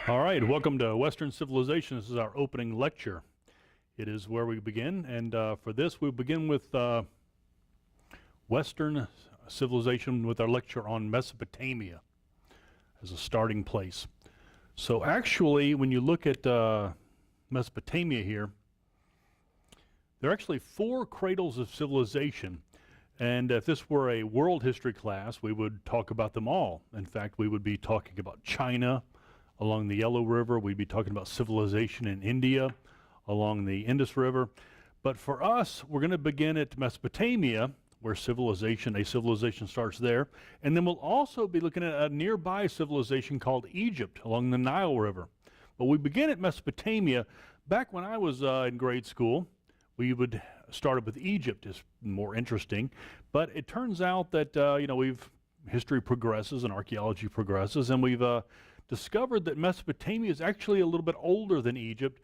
All right, welcome to Western Civilization. This is our opening lecture. It is where we begin, and for this we begin with Western Civilization with our lecture on Mesopotamia as a starting place. So actually, when you look at Mesopotamia here, there are actually 4 cradles of civilization, and if this were a world history class, we would talk about them all. In fact, we would be talking about China along the Yellow River. We'd be talking about civilization in India along the Indus River. But for us, we're going to begin at Mesopotamia, where a civilization starts there. And then we'll also be looking at a nearby civilization called Egypt along the Nile River. But we begin at Mesopotamia. Back when I was in grade school, we would start up with Egypt. It's more interesting. But it turns out that, history progresses and archaeology progresses, and we've discovered that Mesopotamia is actually a little bit older than Egypt.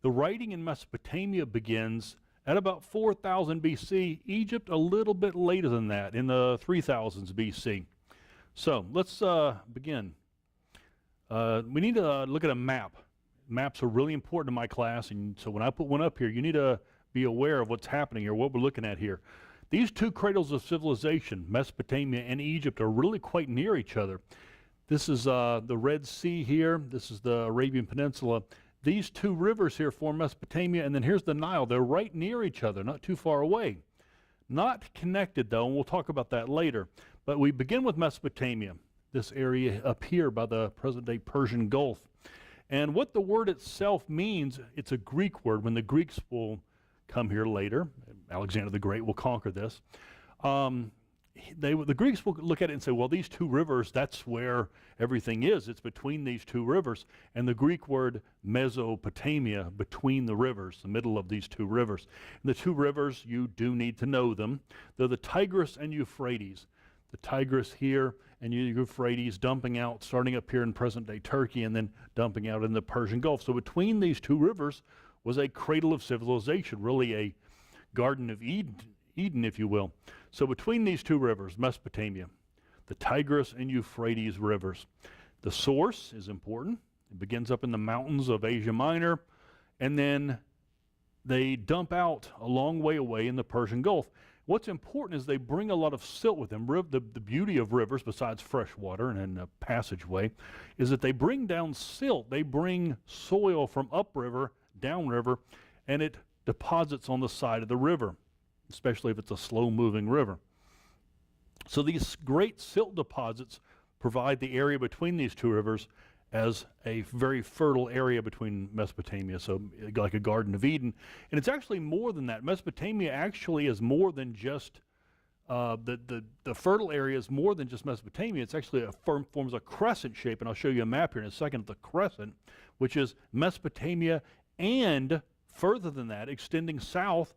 The writing in Mesopotamia begins at about 4000 BC. Egypt a little bit later than that, in the 3000s BC. So let's begin. We need to look at a map. Maps are really important in my class, and so when I put one up here, you need to be aware of what's happening here, what we're looking at here. These 2 cradles of civilization, Mesopotamia and Egypt, are really quite near each other. This is the Red Sea here. This is the Arabian Peninsula. These 2 rivers here form Mesopotamia, and then here's the Nile. They're right near each other, not too far away. Not connected, though, and we'll talk about that later. But we begin with Mesopotamia, this area up here by the present-day Persian Gulf. And what the word itself means, it's a Greek word. When the Greeks will come here later, Alexander the Great will conquer this. The Greeks will look at it and say, well, these 2 rivers, that's where everything is. It's between these 2 rivers. And the Greek word Mesopotamia, between the rivers, the middle of these 2 rivers. And the 2 rivers, you do need to know them. They're the Tigris and Euphrates. The Tigris here and Euphrates dumping out, starting up here in present-day Turkey and then dumping out in the Persian Gulf. So between these 2 rivers was a cradle of civilization, really a Garden of Eden, if you will. So between these 2 rivers, Mesopotamia, the Tigris and Euphrates rivers. The source is important. It begins up in the mountains of Asia Minor, and then they dump out a long way away in the Persian Gulf. What's important is they bring a lot of silt with them. The beauty of rivers, besides fresh water and a passageway, is that they bring down silt. They bring soil from upriver, downriver, and it deposits on the side of the river, especially if it's a slow-moving river. So these great silt deposits provide the area between these 2 rivers as a very fertile area between Mesopotamia, so like a Garden of Eden. And it's actually more than that. Mesopotamia actually is more than just, the fertile area is more than just Mesopotamia. It's actually forms a crescent shape, and I'll show you a map here in a second of the crescent, which is Mesopotamia and further than that, extending south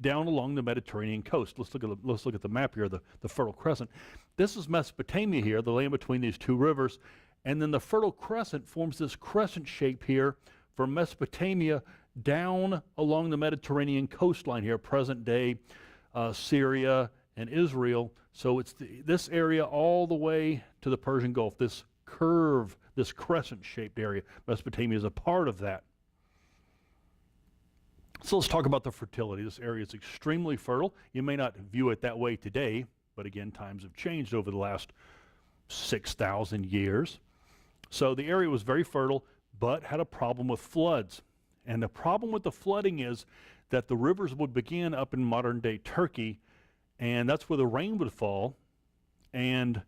down along the Mediterranean coast. Let's look at the map here, the Fertile Crescent. This is Mesopotamia here, the land between these 2 rivers, and then the Fertile Crescent forms this crescent shape here from Mesopotamia down along the Mediterranean coastline here, present-day Syria and Israel. So it's this area all the way to the Persian Gulf, this curve, this crescent-shaped area. Mesopotamia is a part of that. So let's talk about the fertility. This area is extremely fertile. You may not view it that way today, but again, times have changed over the last 6,000 years. So the area was very fertile, but had a problem with floods. And the problem with the flooding is that the rivers would begin up in modern-day Turkey, and that's where the rain would fall, and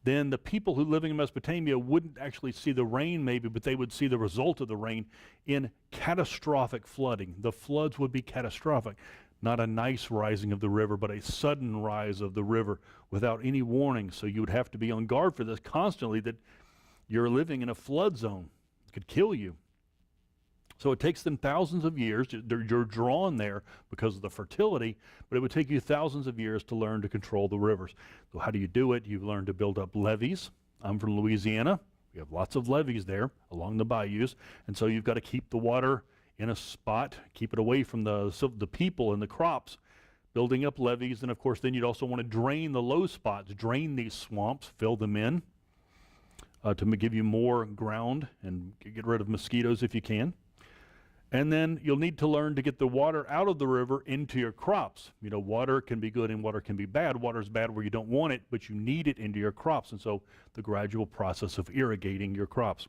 then the people who living in Mesopotamia wouldn't actually see the rain maybe, but they would see the result of the rain in catastrophic flooding. The floods would be catastrophic. Not a nice rising of the river, but a sudden rise of the river without any warning. So you would have to be on guard for this constantly, that you're living in a flood zone. It could kill you. So it takes them thousands of years. You're drawn there because of the fertility, but it would take you thousands of years to learn to control the rivers. So how do you do it? You learn to build up levees. I'm from Louisiana. We have lots of levees there along the bayous, and so you've got to keep the water in a spot, keep it away from the people and the crops, building up levees. And of course, then you'd also want to drain the low spots, drain these swamps, fill them in. to give you more ground and get rid of mosquitoes if you can. And then you'll need to learn to get the water out of the river into your crops. You know, water can be good and water can be bad. Water is bad where you don't want it, but you need it into your crops. And so the gradual process of irrigating your crops.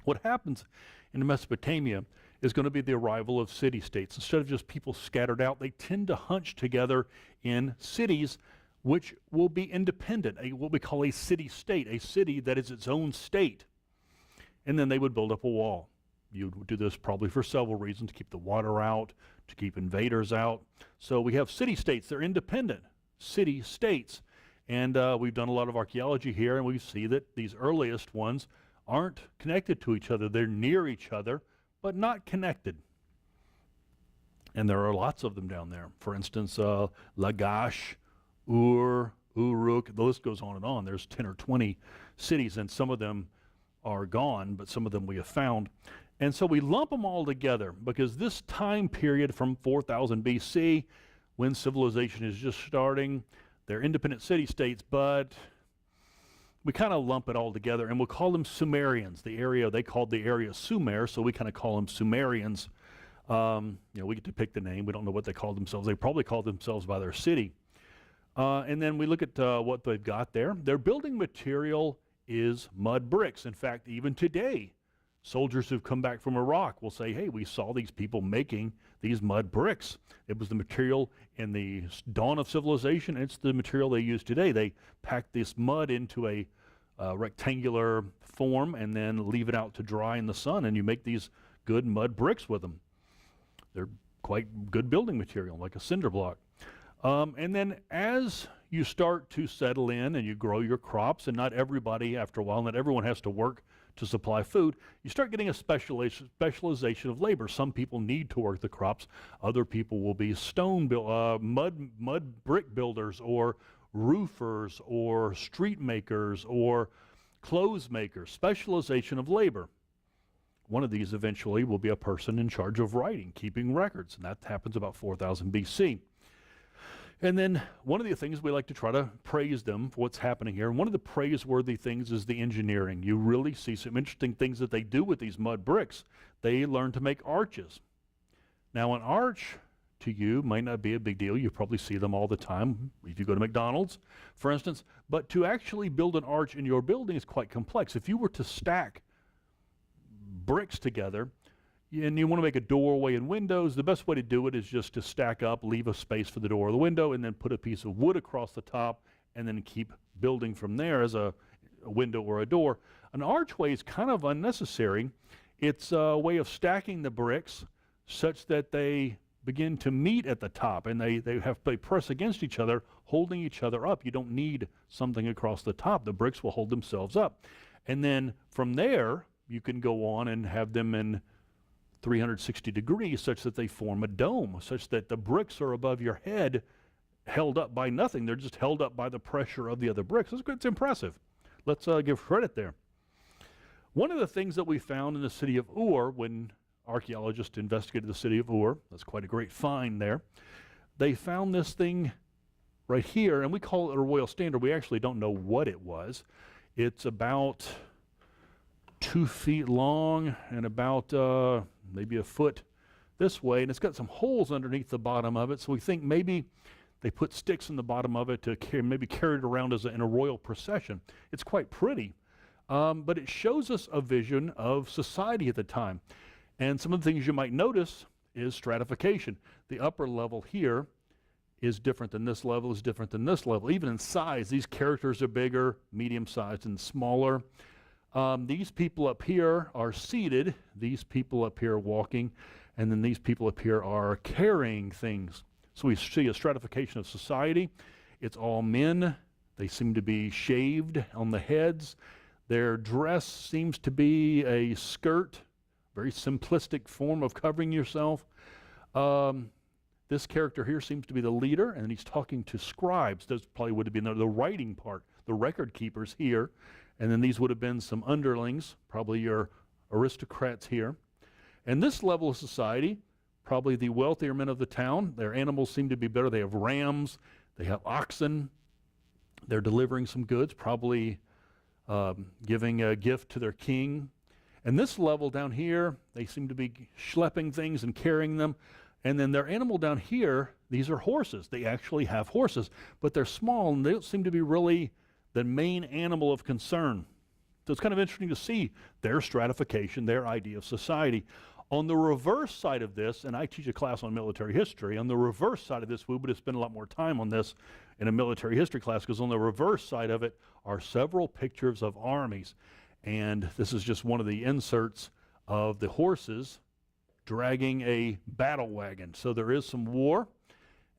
What happens in Mesopotamia is going to be the arrival of city-states. Instead of just people scattered out, they tend to hunch together in cities which will be independent, what we call a city-state, a city that is its own state. And then they would build up a wall. You would do this probably for several reasons: to keep the water out, to keep invaders out. So we have city-states. They're independent city-states. And we've done a lot of archaeology here, and we see that these earliest ones aren't connected to each other. They're near each other, but not connected. And there are lots of them down there. For instance, Lagash, Ur, Uruk, the list goes on and on. There's 10 or 20 cities, and some of them are gone, but some of them we have found. And so we lump them all together because this time period from 4000 BC, when civilization is just starting, they're independent city-states, but we kind of lump it all together, and we'll call them Sumerians. The area, they called the area Sumer, so we kind of call them Sumerians. You know, we get to pick the name. We don't know what they called themselves. They probably called themselves by their city. And then we look at what they've got there. Their building material is mud bricks. In fact, even today, soldiers who've come back from Iraq will say, hey, we saw these people making these mud bricks. It was the material in the dawn of civilization. It's the material they use today. They pack this mud into a rectangular form and then leave it out to dry in the sun, and you make these good mud bricks with them. They're quite good building material, like a cinder block. And then as you start to settle in and you grow your crops, and not everybody, after a while, not everyone has to work to supply food, you start getting a specialization of labor. Some people need to work the crops. Other people will be mud brick builders, or roofers, or street makers, or clothes makers. Specialization of labor. One of these eventually will be a person in charge of writing, keeping records, and that happens about 4000 BC. And then one of the things we like to try to praise them for what's happening here, and one of the praiseworthy things is the engineering. You really see some interesting things that they do with these mud bricks. They learn to make arches. Now, an arch to you might not be a big deal. You probably see them all the time if you go to McDonald's, for instance. But to actually build an arch in your building is quite complex. If you were to stack bricks together, and you want to make a doorway and windows, the best way to do it is just to stack up, leave a space for the door or the window, and then put a piece of wood across the top, and then keep building from there as a window or a door. An archway is kind of unnecessary. It's a way of stacking the bricks such that they begin to meet at the top, and they press against each other, holding each other up. You don't need something across the top. The bricks will hold themselves up. And then from there, you can go on and have them in 360 degrees such that they form a dome, such that the bricks are above your head, held up by nothing. They're just held up by the pressure of the other bricks. It's impressive. Let's give credit there. One of the things that we found in the city of Ur, when archaeologists investigated the city of Ur, that's quite a great find there, they found this thing right here, and we call it a royal standard. We actually don't know what it was. It's about 2 feet long and about maybe a foot this way, and it's got some holes underneath the bottom of it, so we think maybe they put sticks in the bottom of it to maybe carry it around in a royal procession. It's quite pretty, but it shows us a vision of society at the time. And some of the things you might notice is stratification. The upper level here is different than this level, is different than this level. Even in size, these characters are bigger, medium-sized, and smaller. These people up here are seated, these people up here are walking, and then these people up here are carrying things. So we see a stratification of society. It's all men. They seem to be shaved on the heads. Their dress seems to be a skirt, very simplistic form of covering yourself. This character here seems to be the leader, and he's talking to scribes. Those probably would have been the writing part, the record keepers here. And then these would have been some underlings, probably your aristocrats here. And this level of society, probably the wealthier men of the town. Their animals seem to be better. They have rams, they have oxen. They're delivering some goods, probably giving a gift to their king. And this level down here, they seem to be schlepping things and carrying them. And then their animal down here, these are horses. They actually have horses, but they're small and they don't seem to be really the main animal of concern. So it's kind of interesting to see their stratification, their idea of society. On the reverse side of this, and I teach a class on military history, on the reverse side of this, we would have spent a lot more time on this in a military history class, because on the reverse side of it are several pictures of armies. And this is just one of the inserts of the horses dragging a battle wagon. So there is some war,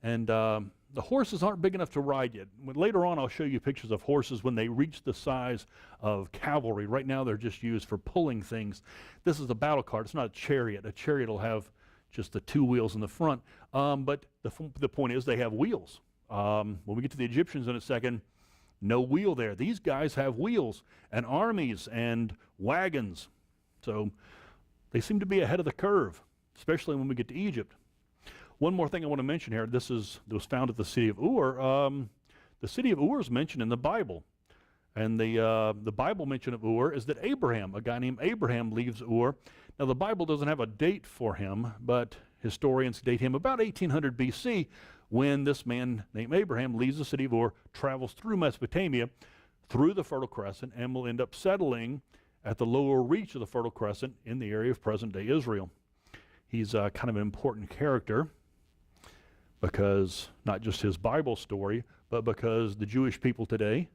and the horses aren't big enough to ride yet. Later on, I'll show you pictures of horses when they reach the size of cavalry. Right now, they're just used for pulling things. This is a battle cart. It's not a chariot. A chariot will have just the two wheels in the front. But the point is they have wheels. When we get to the Egyptians in a second, no wheel there. These guys have wheels and armies and wagons. So they seem to be ahead of the curve, especially when we get to Egypt. One more thing I want to mention here. This was found at the city of Ur. The city of Ur is mentioned in the Bible. And the Bible mention of Ur is that Abraham, a guy named Abraham, leaves Ur. Now, the Bible doesn't have a date for him, but historians date him about 1800 BC, when this man named Abraham leaves the city of Ur, travels through Mesopotamia, through the Fertile Crescent, and will end up settling at the lower reach of the Fertile Crescent in the area of present-day Israel. He's kind of an important character, because not just his Bible story, but because the Jewish people today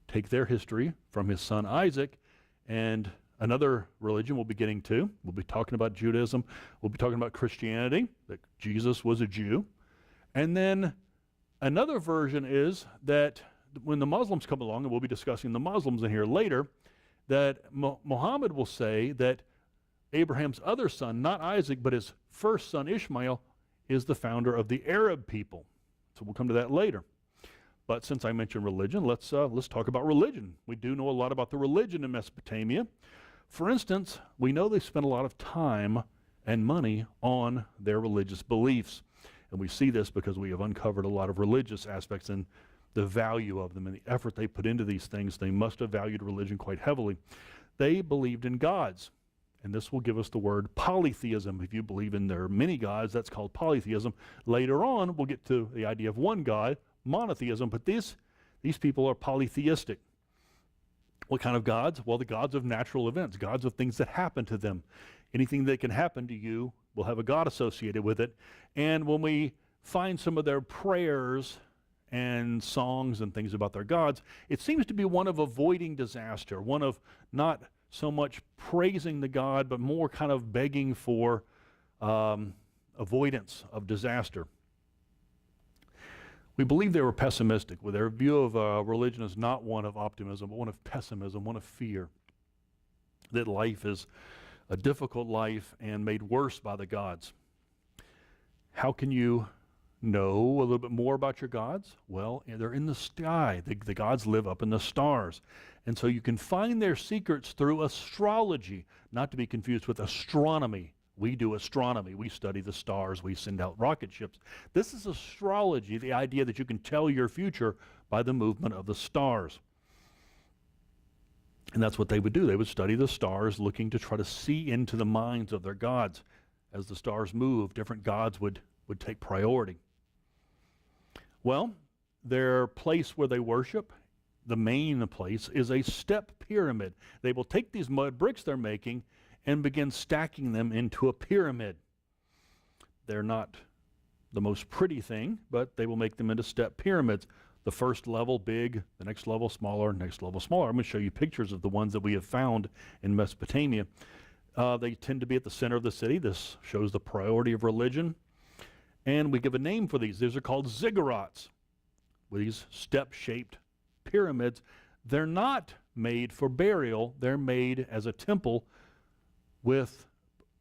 take their history from his son Isaac, and another religion we'll be getting to. We'll be talking about Judaism. We'll be talking about Christianity, that Jesus was a Jew. And then another version is that when the Muslims come along, and we'll be discussing the Muslims in here later, that Muhammad will say that Abraham's other son, not Isaac, but his first son Ishmael, is the founder of the Arab people. So we'll come to that later. But since I mentioned religion, let's talk about religion. We do know a lot about the religion in Mesopotamia. For instance, we know they spent a lot of time and money on their religious beliefs. And we see this because we have uncovered a lot of religious aspects and the value of them and the effort they put into these things. They must have valued religion quite heavily. They believed in gods. And this will give us the word polytheism. If you believe in there are many gods, that's called polytheism. Later on, we'll get to the idea of one God, monotheism, but these people are polytheistic. What kind of gods? Well, the gods of natural events, gods of things that happen to them. Anything that can happen to you will have a god associated with it. And when we find some of their prayers and songs and things about their gods, it seems to be one of avoiding disaster, one of not so much praising the god, but more kind of begging for avoidance of disaster. We believe they were pessimistic. Well, their view of religion is not one of optimism, but one of pessimism, one of fear. That life is a difficult life and made worse by the gods. How can you know a little bit more about your gods? Well, they're in the sky. The gods live up in the stars. And so you can find their secrets through astrology, not to be confused with astronomy. We do astronomy. We study the stars. We send out rocket ships. This is astrology, the idea that you can tell your future by the movement of the stars. And that's what they would do. They would study the stars, looking to try to see into the minds of their gods. As the stars move, different gods would take priority. Well, their place where they worship, the main place, is a step pyramid. They will take these mud bricks they're making and begin stacking them into a pyramid. They're not the most pretty thing, but they will make them into step pyramids. The first level big, the next level smaller, next level smaller. I'm going to show you pictures of the ones that we have found in Mesopotamia. They tend to be at the center of the city. This shows the priority of religion. And we give a name for these. These are called ziggurats, these step-shaped pyramids. They're not made for burial. They're made as a temple with,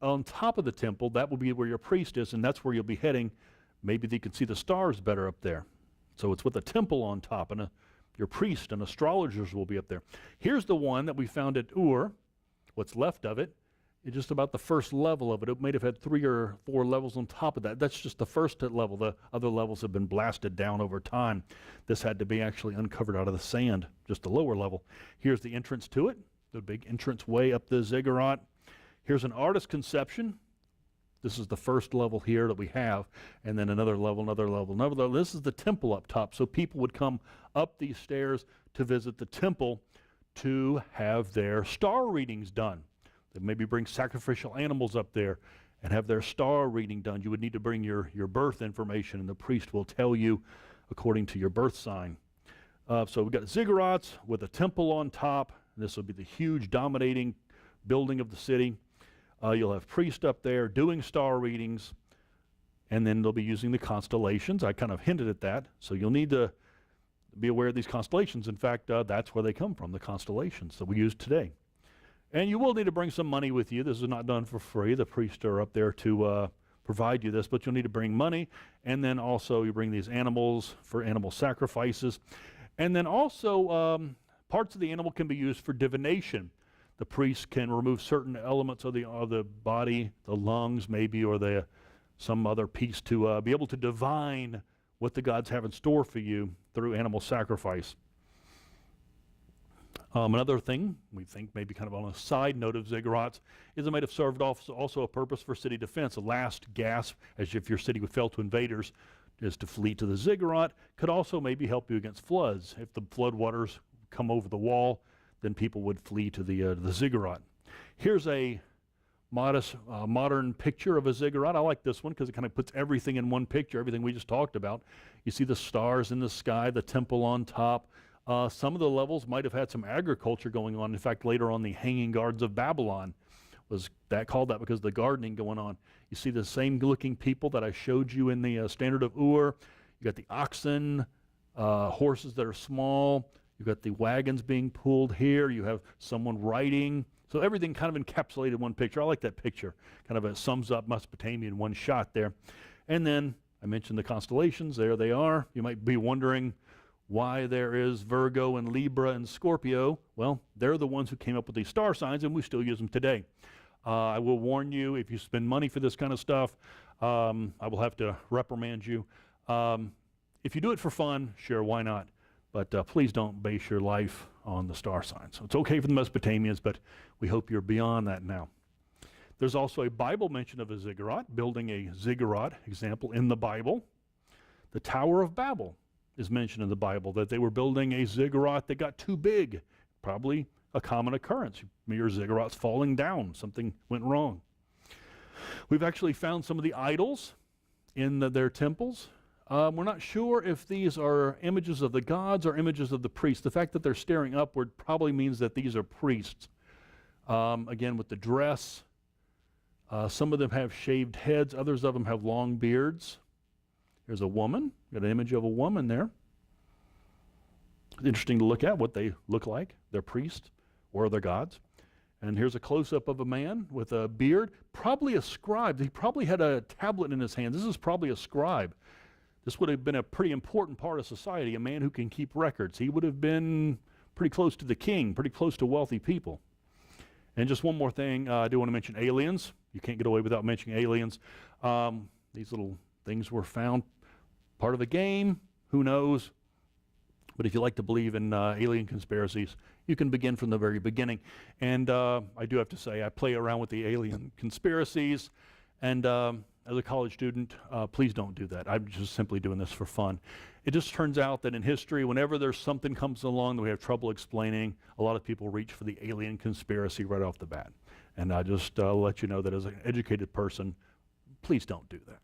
on top of the temple, that will be where your priest is, and that's where you'll be heading. Maybe you can see the stars better up there. So it's with a temple on top, and your priest and astrologers will be up there. Here's the one that we found at Ur, what's left of it. just about the first level of it. It might have had 3 or 4 levels on top of that. That's just the first level. The other levels have been blasted down over time. This had to be actually uncovered out of the sand, just the lower level. Here's the entrance to it, the big entrance way up the ziggurat. Here's an artist's conception. This is the first level here that we have, and then another level, another level, another level. This is the temple up top, so people would come up these stairs to visit the temple to have their star readings done. They maybe bring sacrificial animals up there and have their star reading done. You would need to bring your birth information, and the priest will tell you according to your birth sign. So we've got ziggurats with a temple on top. This will be the huge dominating building of the city. You'll have priests up there doing star readings, and then they'll be using the constellations. I kind of hinted at that, so you'll need to be aware of these constellations. In fact, that's where they come from, the constellations that we use today. And you will need to bring some money with you. This is not done for free. The priests are up there to provide you this, but you'll need to bring money, and then also you bring these animals for animal sacrifices. And then also parts of the animal can be used for divination. The priest can remove certain elements of the body, the lungs maybe, or some other piece to be able to divine what the gods have in store for you through animal sacrifice. Another thing we think maybe kind of on a side note of ziggurats is it might have served also a purpose for city defense. A last gasp, as if your city would fail to invaders, is to flee to the ziggurat. Could also maybe help you against floods. If the flood waters come over the wall, then people would flee to the ziggurat. Here's a modern picture of a ziggurat. I like this one because it kind of puts everything in one picture, everything we just talked about. You see the stars in the sky, the temple on top. Some of the levels might have had some agriculture going on. In fact, later on, the Hanging Gardens of Babylon was called that because of the gardening going on. You see the same looking people that I showed you in the Standard of Ur. You got the oxen, horses that are small. You've got the wagons being pulled here. You have someone riding. So everything kind of encapsulated in one picture. I like that picture. Kind of sums up Mesopotamia in one shot there. And then I mentioned the constellations. There they are. You might be wondering why there is Virgo and Libra and Scorpio. Well, they're the ones who came up with these star signs, and we still use them today. I will warn you, if you spend money for this kind of stuff, I will have to reprimand you. If you do it for fun, sure, why not? But please don't base your life on the star signs. So it's okay for the Mesopotamians, but we hope you're beyond that now. There's also a Bible mention of a ziggurat, building a ziggurat example in the Bible. The Tower of Babel is mentioned in the Bible, that they were building a ziggurat that got too big. Probably a common occurrence. Your ziggurat's falling down. Something went wrong. We've actually found some of the idols in their temples. We're not sure if these are images of the gods or images of the priests. The fact that they're staring upward probably means that these are priests. Again, with the dress, some of them have shaved heads, others of them have long beards. There's a woman, got an image of a woman there. It's interesting to look at what they look like. They're priests or they're gods. And here's a close-up of a man with a beard, probably a scribe. He probably had a tablet in his hand. This is probably a scribe. This would have been a pretty important part of society, a man who can keep records. He would have been pretty close to the king, pretty close to wealthy people. And just one more thing, I do want to mention aliens. You can't get away without mentioning aliens. These little things were found, part of a game, who knows? But if you like to believe in alien conspiracies, you can begin from the very beginning. And I do have to say, I play around with the alien conspiracies, and as a college student, please don't do that. I'm just simply doing this for fun. It just turns out that in history, whenever there's something comes along that we have trouble explaining, a lot of people reach for the alien conspiracy right off the bat. And I just let you know that as an educated person, please don't do that.